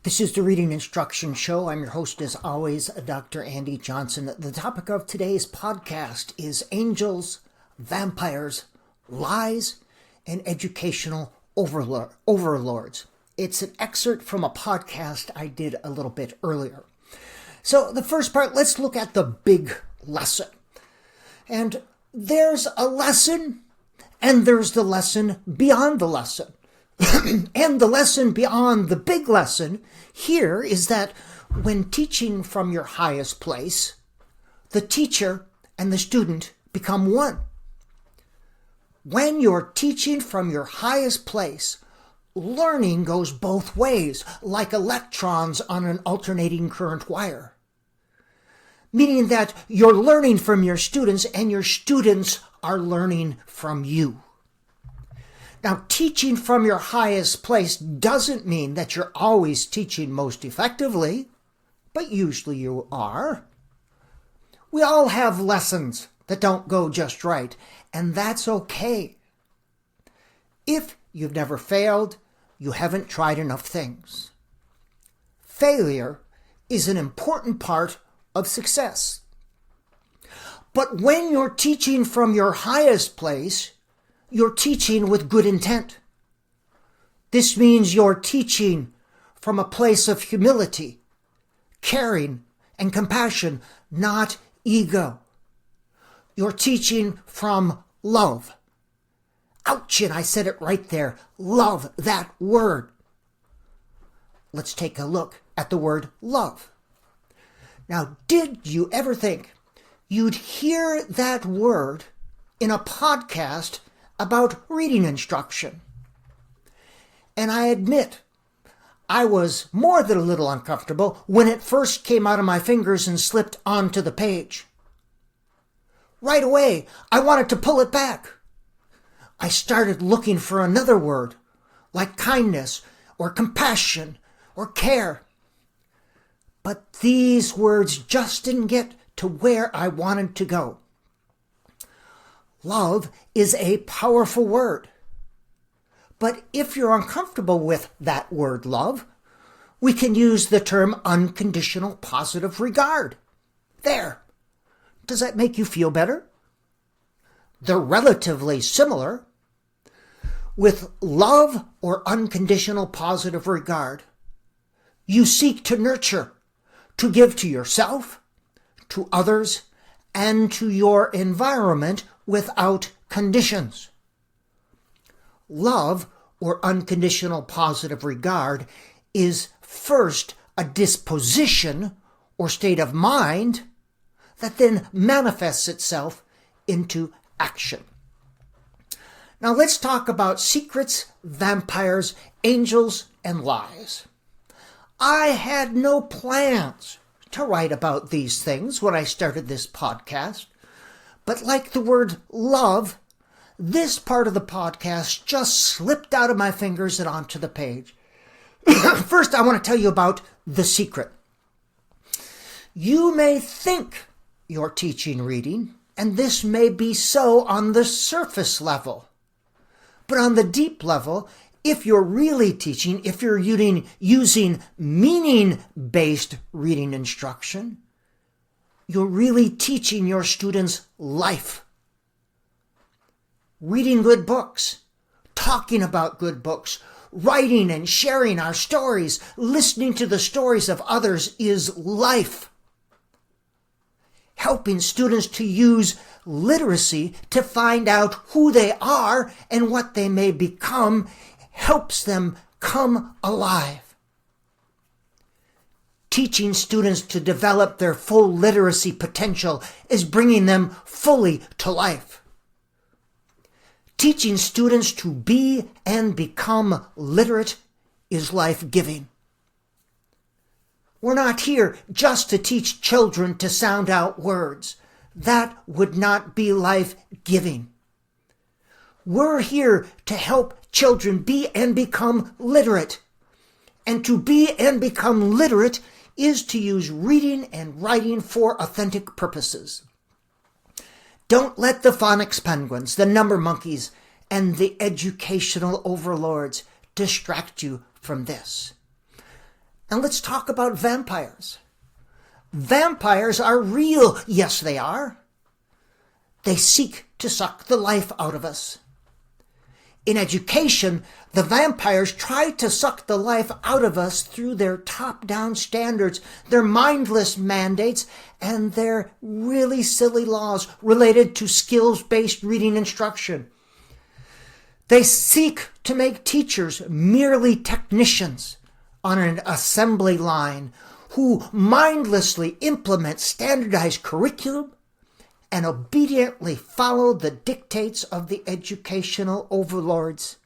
This is the Reading Instruction Show. I'm your host, as always, Dr. Andy Johnson. The topic of today's podcast is angels, vampires, lies, and educational overlords. It's an excerpt from a podcast I did a little bit earlier. So the first part, let's look at the big lesson. And there's a lesson, and there's the lesson beyond the lesson. And the lesson beyond the big lesson here is that when teaching from your highest place, the teacher and the student become one. When you're teaching from your highest place, learning goes both ways, like electrons on an alternating current wire. Meaning that you're learning from your students and your students are learning from you. Now, teaching from your highest place doesn't mean that you're always teaching most effectively, but usually you are. We all have lessons that don't go just right, and that's okay. If you've never failed, you haven't tried enough things. Failure is an important part of success. But when you're teaching from your highest place, you're teaching with good intent. This means you're teaching from a place of humility, caring, and compassion, not ego. You're teaching from love. Ouch, and I said it right there. Love, that word. Let's take a look at the word love. Now, did you ever think you'd hear that word in a podcast about reading instruction? And I admit, I was more than a little uncomfortable when it first came out of my fingers and slipped onto the page. Right away, I wanted to pull it back. I started looking for another word, like kindness or compassion or care. But these words just didn't get to where I wanted to go. Love is a powerful word. But if you're uncomfortable with that word love, we can use the term unconditional positive regard. There. Does that make you feel better? They're relatively similar. With love or unconditional positive regard, you seek to nurture, to give to yourself, to others, and to your environment without conditions. Love or unconditional positive regard is first a disposition or state of mind that then manifests itself into action. Now let's talk about secrets, vampires, angels, and lies. I had no plans to write about these things when I started this podcast. But like the word love, this part of the podcast just slipped out of my fingers and onto the page. First, I want to tell you about the secret. You may think you're teaching reading, and this may be so on the surface level. But on the deep level, if you're really teaching, if you're using meaning-based reading instruction, you're really teaching your students life. Reading good books, talking about good books, writing and sharing our stories, listening to the stories of others is life. Helping students to use literacy to find out who they are and what they may become helps them come alive. Teaching students to develop their full literacy potential is bringing them fully to life. Teaching students to be and become literate is life-giving. We're not here just to teach children to sound out words. That would not be life-giving. We're here to help children be and become literate. And to be and become literate is to use reading and writing for authentic purposes. Don't let the phonics penguins, the number monkeys, and the educational overlords distract you from this. And let's talk about vampires. Vampires are real. Yes, they are. They seek to suck the life out of us. In education, the vampires try to suck the life out of us through their top-down standards, their mindless mandates, and their really silly laws related to skills-based reading instruction. They seek to make teachers merely technicians on an assembly line who mindlessly implement standardized curriculum and obediently follow the dictates of the educational overlords.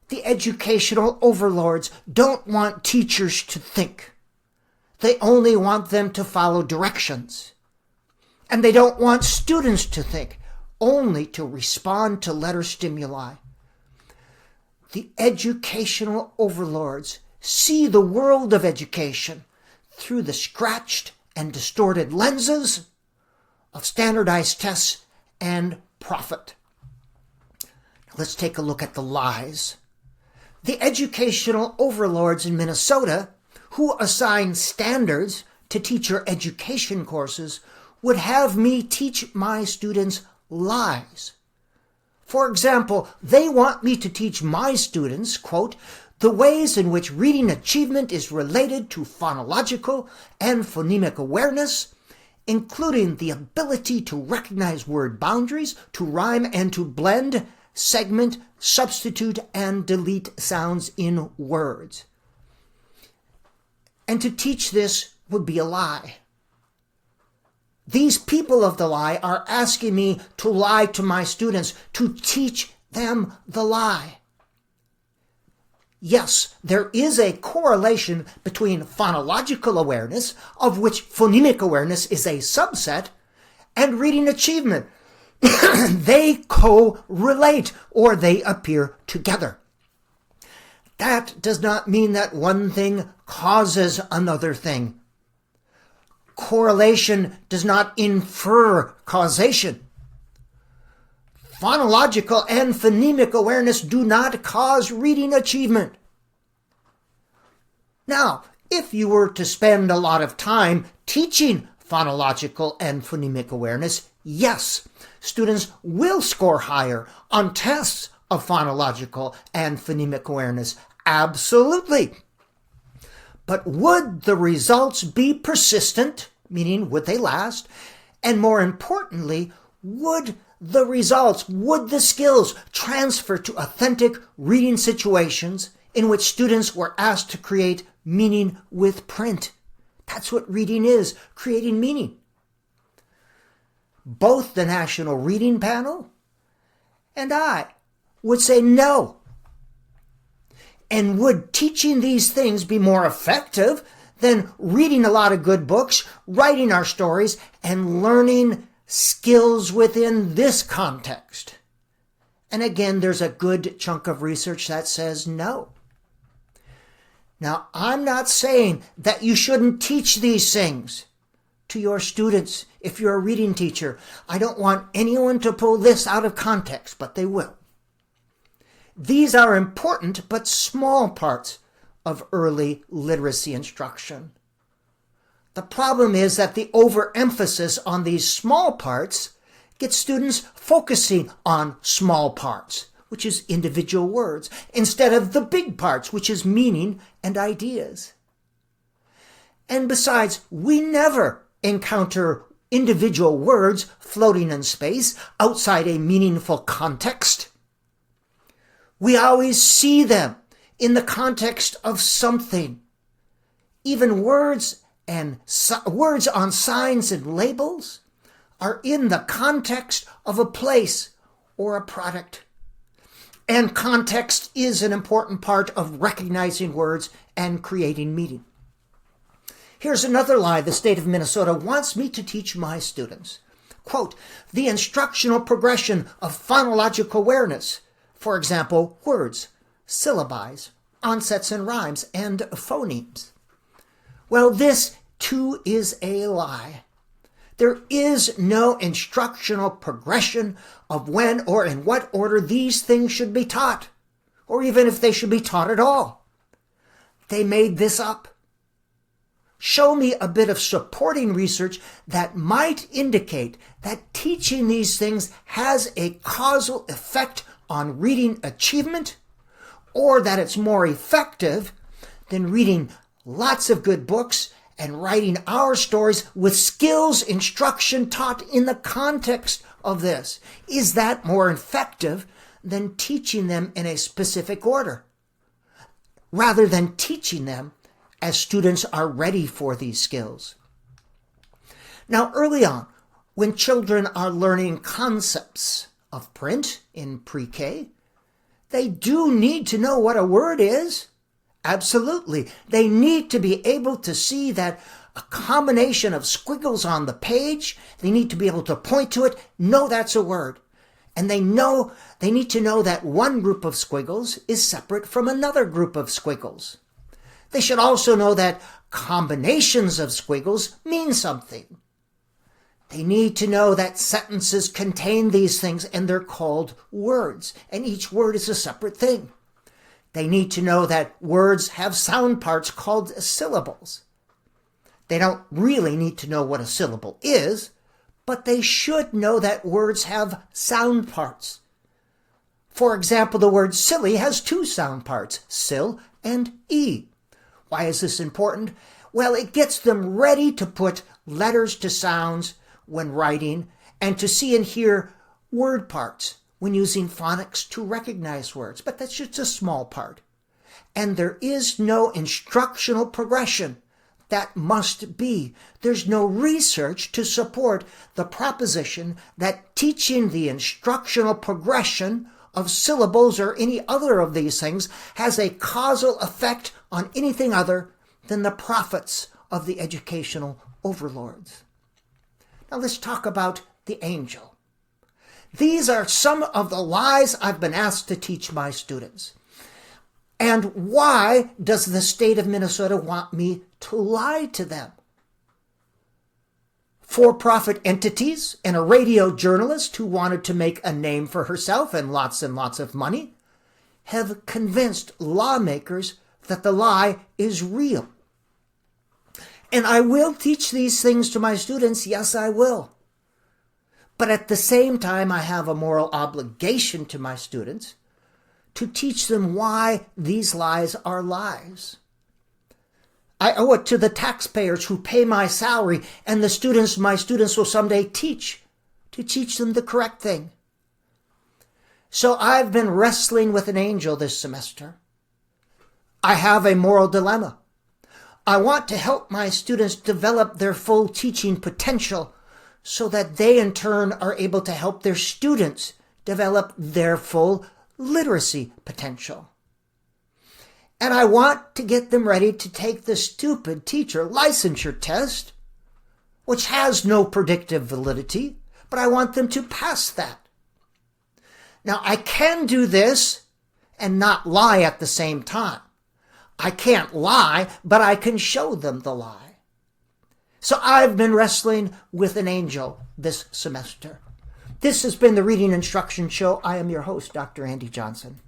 The educational overlords don't want teachers to think. They only want them to follow directions. And they don't want students to think, only to respond to letter stimuli. The educational overlords see the world of education through the scratched and distorted lenses of standardized tests and profit. Now let's take a look at the lies. The educational overlords in Minnesota, who assign standards to teacher education courses, would have me teach my students lies. For example, they want me to teach my students, quote, the ways in which reading achievement is related to phonological and phonemic awareness, including the ability to recognize word boundaries, to rhyme and to blend, segment, substitute, and delete sounds in words. And to teach this would be a lie. These people of the lie are asking me to lie to my students, to teach them the lie. Yes, there is a correlation between phonological awareness, of which phonemic awareness is a subset, and reading achievement. They correlate, or they appear together. That does not mean that one thing causes another thing. Correlation does not infer causation. Phonological and phonemic awareness do not cause reading achievement. Now, if you were to spend a lot of time teaching phonological and phonemic awareness, yes, students will score higher on tests of phonological and phonemic awareness. Absolutely. But would the results be persistent, meaning would they last? And more importantly, would the skills transfer to authentic reading situations in which students were asked to create meaning with print? That's what reading is, creating meaning. Both the National Reading Panel and I would say no. And would teaching these things be more effective than reading a lot of good books, writing our stories, and learning skills within this context? And again, there's a good chunk of research that says no. Now, I'm not saying that you shouldn't teach these things to your students if you're a reading teacher. I don't want anyone to pull this out of context, but they will. These are important but small parts of early literacy instruction. The problem is that the overemphasis on these small parts gets students focusing on small parts, which is individual words, instead of the big parts, which is meaning and ideas. And besides, we never encounter individual words floating in space outside a meaningful context. We always see them in the context of something. Even words on signs and labels are in the context of a place or a product. And context is an important part of recognizing words and creating meaning. Here's another lie the state of Minnesota wants me to teach my students. Quote, the instructional progression of phonological awareness. For example, words, syllabi, onsets and rhymes, and phonemes. Well, this too is a lie. There is no instructional progression of when or in what order these things should be taught, or even if they should be taught at all. they made this up. Show me a bit of supporting research that might indicate that teaching these things has a causal effect on reading achievement, or that it's more effective than reading lots of good books and writing our stories with skills instruction taught in the context of this. Is that more effective than teaching them in a specific order, rather than teaching them as students are ready for these skills? Now, early on, when children are learning concepts of print in pre-K, they do need to know what a word is. Absolutely. They need to be able to see that a combination of squiggles on the page, they need to be able to point to it, know that's a word. And they need to know that one group of squiggles is separate from another group of squiggles. They should also know that combinations of squiggles mean something. They need to know that sentences contain these things and they're called words, and each word is a separate thing. They need to know that words have sound parts called syllables. They don't really need to know what a syllable is, but they should know that words have sound parts. For example, the word silly has two sound parts, sil and e. Why is this important? Well, it gets them ready to put letters to sounds when writing and to see and hear word parts when using phonics to recognize words. But that's just a small part. And there is no instructional progression. That must be. There's no research to support the proposition that teaching the instructional progression of syllables or any other of these things has a causal effect on anything other than the profits of the educational overlords. Now let's talk about the angel. These are some of the lies I've been asked to teach my students. And why does the state of Minnesota want me to lie to them? For-profit entities and a radio journalist who wanted to make a name for herself and lots of money have convinced lawmakers that the lie is real. And I will teach these things to my students, yes, I will. But at the same time, I have a moral obligation to my students to teach them why these lies are lies. I owe it to the taxpayers who pay my salary and the students my students will someday teach, to teach them the correct thing. So I've been wrestling with an angel this semester. I have a moral dilemma. I want to help my students develop their full teaching potential so that they in turn are able to help their students develop their full literacy potential. And I want to get them ready to take the stupid teacher licensure test, which has no predictive validity, but I want them to pass that. Now, I can do this and not lie at the same time. I can't lie, but I can show them the lie. So I've been wrestling with an angel this semester. This has been the Reading Instruction Show. I am your host, Dr. Andy Johnson.